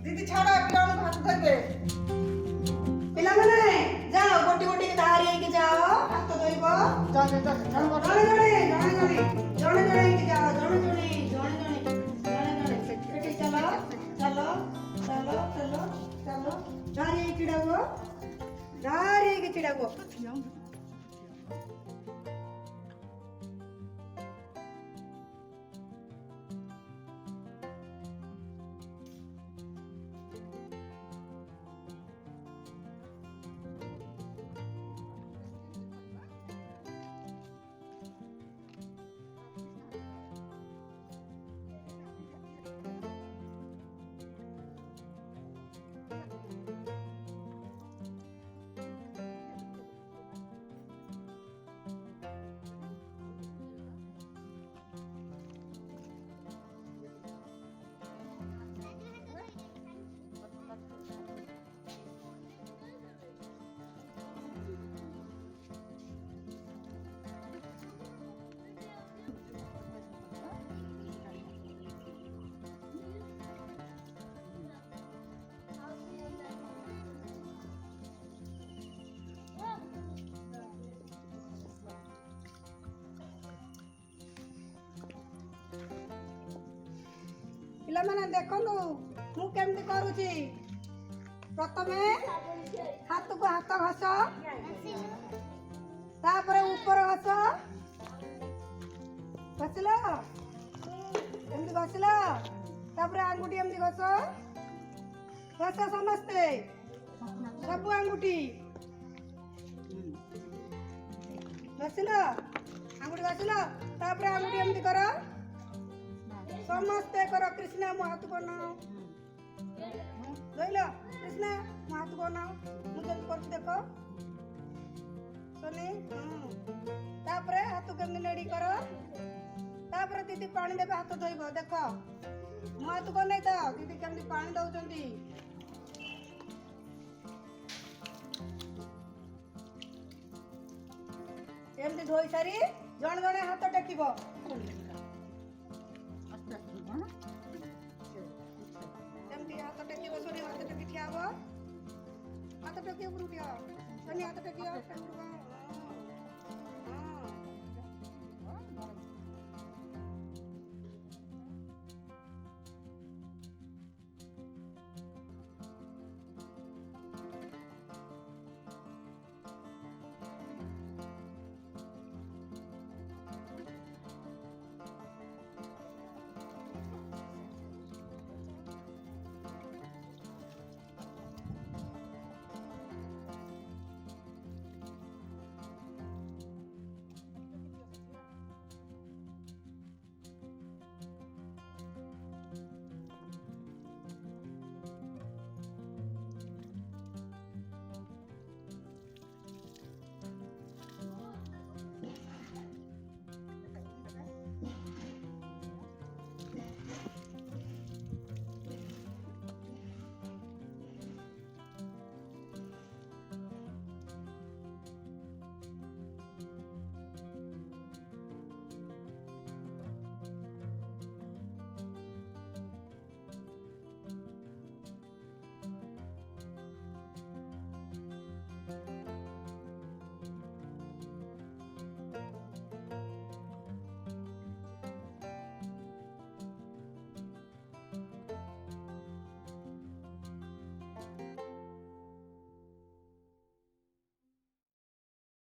दीदी छाड़ा पिला हाथ धरते पिला माने जाओ गोटी गोटी के धार के जाओ हाथ धोइबो जणे जणे के जाओ जणे बेटी चलो चलो चलो चलो चलो धार के चिड़ावो पिला माने देखनु मु केमती करूची प्रथमे हाथ को हाथ घस तापरे ऊपर घस घसला एमती घसला तापरे आंगुठी एमती घस घस समस्ते सब आंगुठी घसला आंगुठी घसला तापरे आंगुठी एमती कर समस्ते करो कृष्णा मो हाथ को नाओ धोइलो कृष्णा मो हाथ को नाओ मुझे कर देखो सोनी तापरे हाथ के नेड़ी करो तापरे दीदी पानी देबे हाथ धोइबो देखो मो हाथ को नै ता दीदी केमती पानी दउचंदी एमती धोई सारी जण जणे हाथ टेकिबो हाथ टेकी बसो हाथ टेकी ठिया हाथ टेकी ऊपर उठिया हाथ टेकी